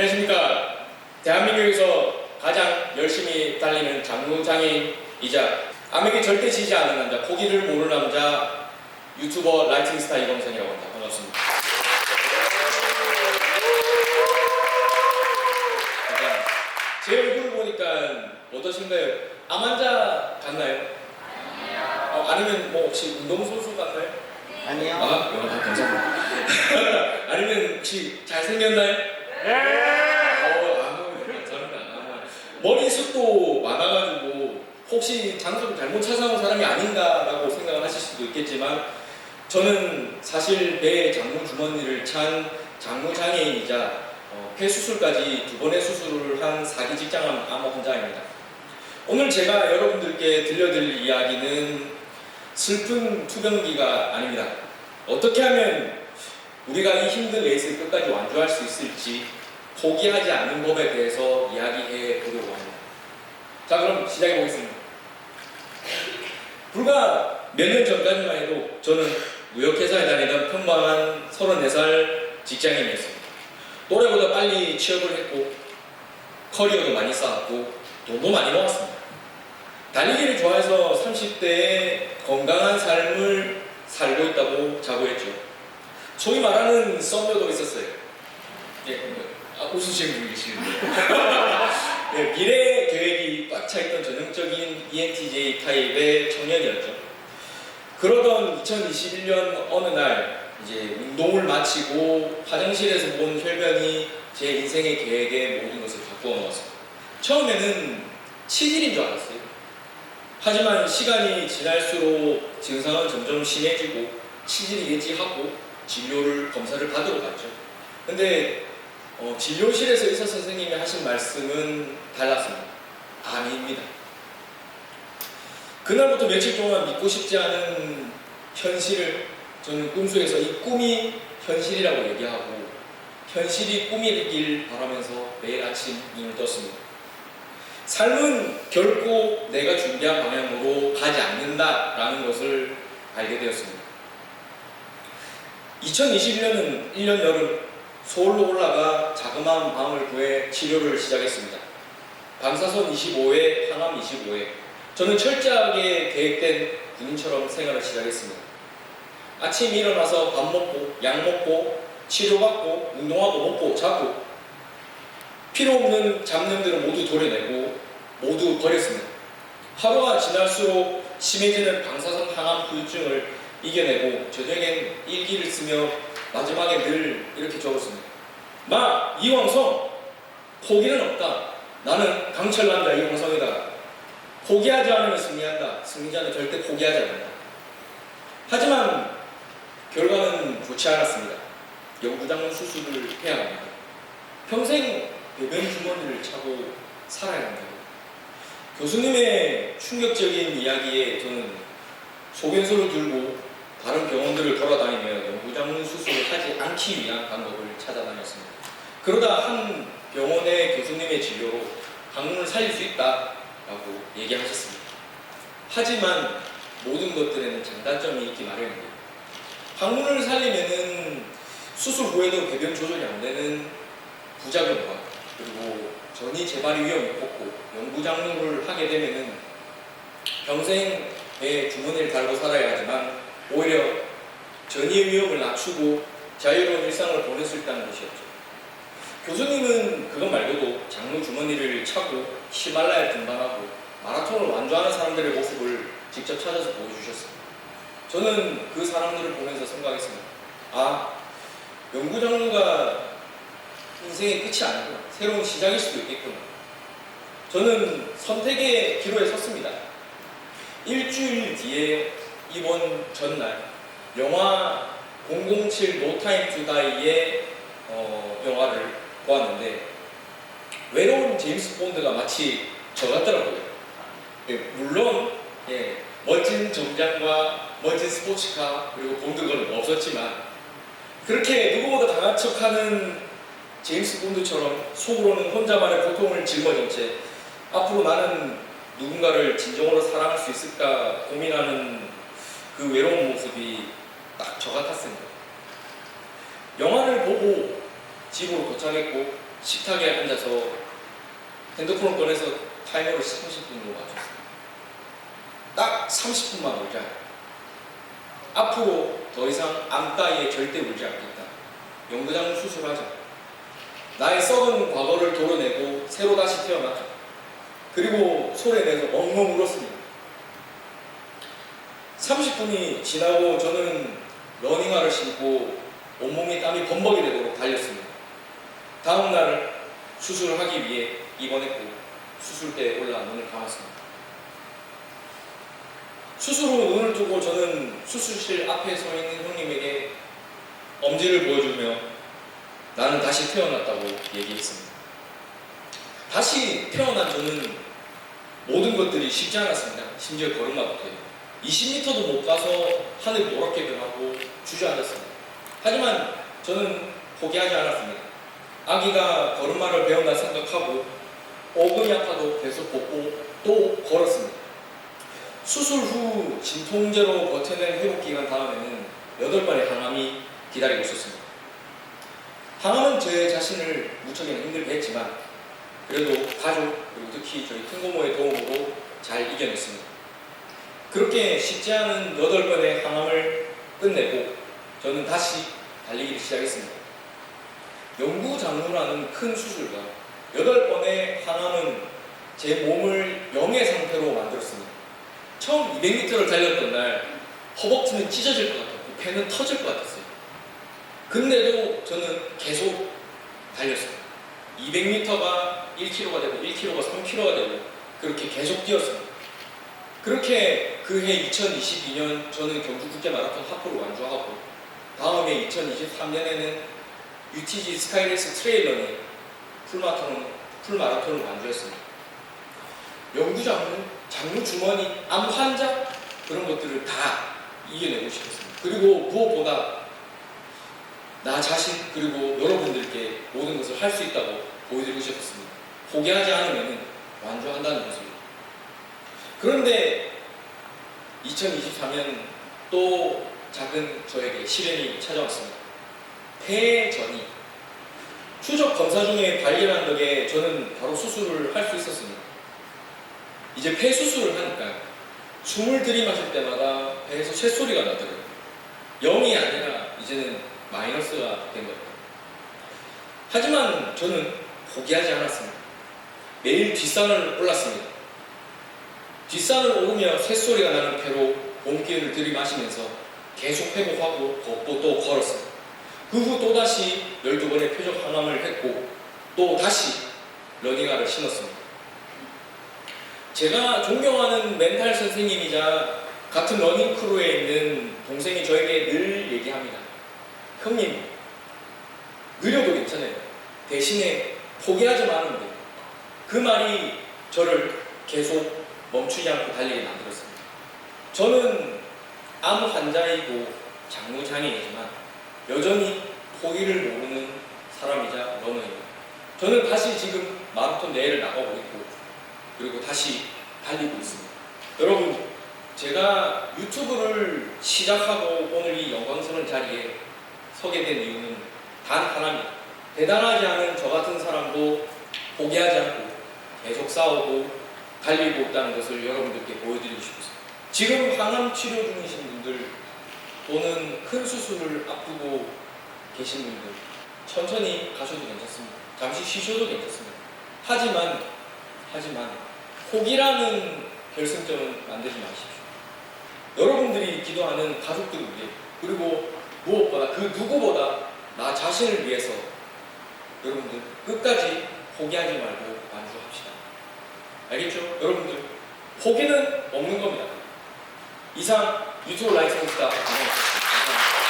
안녕하십니까. 대한민국에서 가장 열심히 달리는 장루장애인이자 암에게 절대 지지 않는 남자, 포기를 모르는 남자, 유튜버 라이팅스타 이범선이라고 합니다. 반갑습니다. 제 얼굴을 보니까 어떠신가요? 암 환자 같나요? 아니요. 아니면 뭐 혹시 운동선수 같나요? 아니요. 아, 감사합니다. 아니면 혹시 잘생겼나요? 네. 감사합니다. 머리숱도 많아가지고 혹시 장소를 잘못 찾아온 사람이 아닌가라고 생각을 하실 수도 있겠지만 저는 사실 배에 장루 주머니를 찬 장루 장애인이자 폐 수술까지 2번의 수술을 한 4기 직장암 암 환자입니다. 오늘 제가 여러분들께 들려드릴 이야기는 슬픈 투병기가 아닙니다. 어떻게 하면 우리가 이 힘든 레이스를 끝까지 완주할 수 있을지 포기하지 않는 법에 대해서 이야기해 보려고 합니다. 자, 그럼 시작해 보겠습니다. 불과 몇 년 전까지만 해도 저는 무역회사에 다니던 평범한 34살 직장인이었습니다. 또래보다 빨리 취업을 했고 커리어도 많이 쌓았고 돈도 많이 모았습니다. 달리기를 좋아해서 30대에 건강한 삶을 살고 있다고 자부했죠. 소위 말하는 썸녀도 있었어요. 웃으시는 분이 계시는데 미래 계획이 꽉 차있던 전형적인 ENTJ 타입의 청년이었죠. 그러던 2021년 어느 날 이제 운동을 마치고 화장실에서 본 혈변이 제 인생의 계획에 모든 것을 바꾸어 놓았습니다. 처음에는 치질인 줄 알았어요. 하지만 시간이 지날수록 증상은 점점 심해지고 치질이겠지 하고 진료를 검사를 받으러 갔죠. 근데 진료실에서 의사 선생님이 하신 말씀은 달랐습니다. 암입니다. 그날부터 며칠 동안 믿고 싶지 않은 현실을 저는 꿈속에서 이 꿈이 현실이라고 얘기하고 현실이 꿈이 되길 바라면서 매일 아침 눈을 떴습니다. 삶은 결코 내가 준비한 방향으로 가지 않는다라는 것을 알게 되었습니다. 2021년은 1년 여름 서울로 올라가 자그마한 방을 구해 치료를 시작했습니다. 방사선 25회, 항암 25회. 저는 철저하게 계획된 군인처럼 생활을 시작했습니다. 아침에 일어나서 밥 먹고, 약 먹고, 치료받고, 운동하고, 먹고, 자고 필요 없는 잡념들을 모두 도려내고 모두 버렸습니다. 하루가 지날수록 심해지는 방사선 항암 후유증을 이겨내고 저녁엔 일기를 쓰며 마지막에 늘 이렇게 적었습니다. 마, 이황성, 포기는 없다. 나는 강철 남자 이황성이다. 포기하지 않으면 승리한다. 승리자는 절대 포기하지 않는다. 하지만 결과는 좋지 않았습니다. 영구장로 수술을 해야 합니다. 평생 배변 주머니를 차고 살아야 합니다. 교수님의 충격적인 이야기에 저는 소견서를 들고 다른 병원들을 돌아다니며 영구장로 수술을 하지 않기 위한 방법을 찾아다녔습니다. 그러다 한 병원의 교수님의 진료로 항문을 살릴 수 있다라고 얘기하셨습니다. 하지만 모든 것들에는 장단점이 있기 마련입니다. 항문을 살리면은 수술 후에도 배변 조절이 안 되는 부작용과 그리고 전이 재발의 위험이 높고 영구장로를 하게 되면은 평생 배에 주머니를 달고 살아야 하지만 오히려 전이의 위험을 낮추고 자유로운 일상을 보낼 수 있다는 것이었죠. 교수님은 그것 말고도 장로 주머니를 차고 히말라야 등반하고 마라톤을 완주하는 사람들의 모습을 직접 찾아서 보여주셨습니다. 저는 그 사람들을 보면서 생각했습니다. 아, 영구장로가 인생의 끝이 아니구나. 새로운 시작일 수도 있겠구나. 저는 선택의 기로에 섰습니다. 일주일 뒤에 이번 전날 영화 007 No Time to Die의 영화를 보았는데 외로운 제임스 본드가 마치 저 같더라고요. 물론 멋진 정장과 멋진 스포츠카 그리고 본드걸은 없었지만 그렇게 누구보다 강한 척하는 제임스 본드처럼 속으로는 혼자만의 고통을 짊어진 채 앞으로 나는 누군가를 진정으로 사랑할 수 있을까 고민하는 그 외로운 모습이 딱 저 같았습니다. 영화를 보고 집으로 도착했고 식탁에 앉아서 핸드폰을 꺼내서 타이머를 30분으로 맞췄어요. 딱 30분만 울자. 앞으로 더 이상 암 따위에 절대 울지 않겠다. 영구장 수술하자. 나의 썩은 과거를 도려내고 새로 다시 태어나자. 그리고 소리내서 엉엉 울었습니다. 30분이 지나고 저는 러닝화를 신고 온몸이 땀이 범벅이 되도록 달렸습니다. 다음날 수술을 하기 위해 입원했고 수술대에 올라 눈을 감았습니다. 수술 후 눈을 뜨고 저는 수술실 앞에 서 있는 형님에게 엄지를 보여주며 나는 다시 태어났다고 얘기했습니다. 다시 태어난 저는 모든 것들이 쉽지 않았습니다. 심지어 걸음마부터요. 20m도 못 가서 하늘 노랗게 변하고 주저앉았습니다. 하지만 저는 포기하지 않았습니다. 아기가 걸음마를 배운다 생각하고 어금니 아파도 계속 걷고 또 걸었습니다. 수술 후 진통제로 버텨낸 회복기간 다음에는 8번의 항암이 기다리고 있었습니다. 항암은 제 자신을 무척이나 힘들게 했지만 그래도 가족 그리고 특히 저희 큰고모의 도움으로 잘 이겨냈습니다. 그렇게 쉽지 않은 8번의 항암을 끝내고 저는 다시 달리기를 시작했습니다. 영구장루라는 큰 수술과 8번의 항암은 제 몸을 영의 상태로 만들었습니다. 처음 200m를 달렸던 날 허벅지는 찢어질 것 같았고 배는 터질 것 같았어요. 근데도 저는 계속 달렸습니다. 200m가 1km가 되고 1km가 3km가 되고 그렇게 계속 뛰었습니다. 그렇게 그해 2022년 저는 경주 국제 마라톤 하프를 완주하고 다음해 2023년에는 UTG 스카이레이스 트레일런의 풀마라톤을 완주했습니다. 영구장루, 장루 주머니, 암 환자 그런 것들을 다 이겨내고 싶었습니다. 그리고 무엇보다 나 자신 그리고 여러분들께 모든 것을 할 수 있다고 보여드리고 싶었습니다. 포기하지 않으면 완주한다는 것입니다. 그런데 2023년 또 작은 저에게 시련이 찾아왔습니다. 폐전이 추적 검사 중에 발견한 덕에 저는 바로 수술을 할 수 있었습니다. 이제 폐 수술을 하니까 숨을 들이마실 때마다 배에서 쇳소리가 나더라고요. 0이 아니라 이제는 마이너스가 된 겁니다. 하지만 저는 포기하지 않았습니다. 매일 뒷산을 올랐습니다. 뒷산을 오르며 쇳소리가 나는 폐로 몸기운을 들이마시면서 계속 회복하고 걷고 또 걸었습니다. 그 후 또다시 12번의 표적 항암을 했고 또 다시 러닝화를 신었습니다. 제가 존경하는 멘탈 선생님이자 같은 러닝 크루에 있는 동생이 저에게 늘 얘기합니다. 형님, 느려도 괜찮아요. 대신에 포기하지 말으면 돼요. 그 말이 저를 계속 멈추지 않고 달리게 만들었습니다. 저는 암 환자이고 장루장애이지만 여전히 포기를 모르는 사람이자 러너입니다. 저는 다시 지금 마라톤 내일을 나가고 있고 그리고 다시 달리고 있습니다. 여러분, 제가 유튜브를 시작하고 오늘 이 영광스러운 자리에 서게 된 이유는 단 하나입니다. 대단하지 않은 저 같은 사람도 포기하지 않고 계속 싸우고 달리고 있다는 것을 여러분들께 보여드리고 싶습니다. 지금 항암 치료 중이신 분들 또는 큰 수술을 앞두고 계신 분들 천천히 가셔도 괜찮습니다. 잠시 쉬셔도 괜찮습니다. 하지만 포기라는 결승점은 만들지 마십시오. 여러분들이 기도하는 가족들을 위해 그리고 무엇보다 그 누구보다 나 자신을 위해서 여러분들 끝까지 포기하지 말고 완주합시다. 알겠죠? 여러분들 포기는 없는 겁니다. 이상 유튜브 라이프 스타 강원이었습니다. 감사합니다.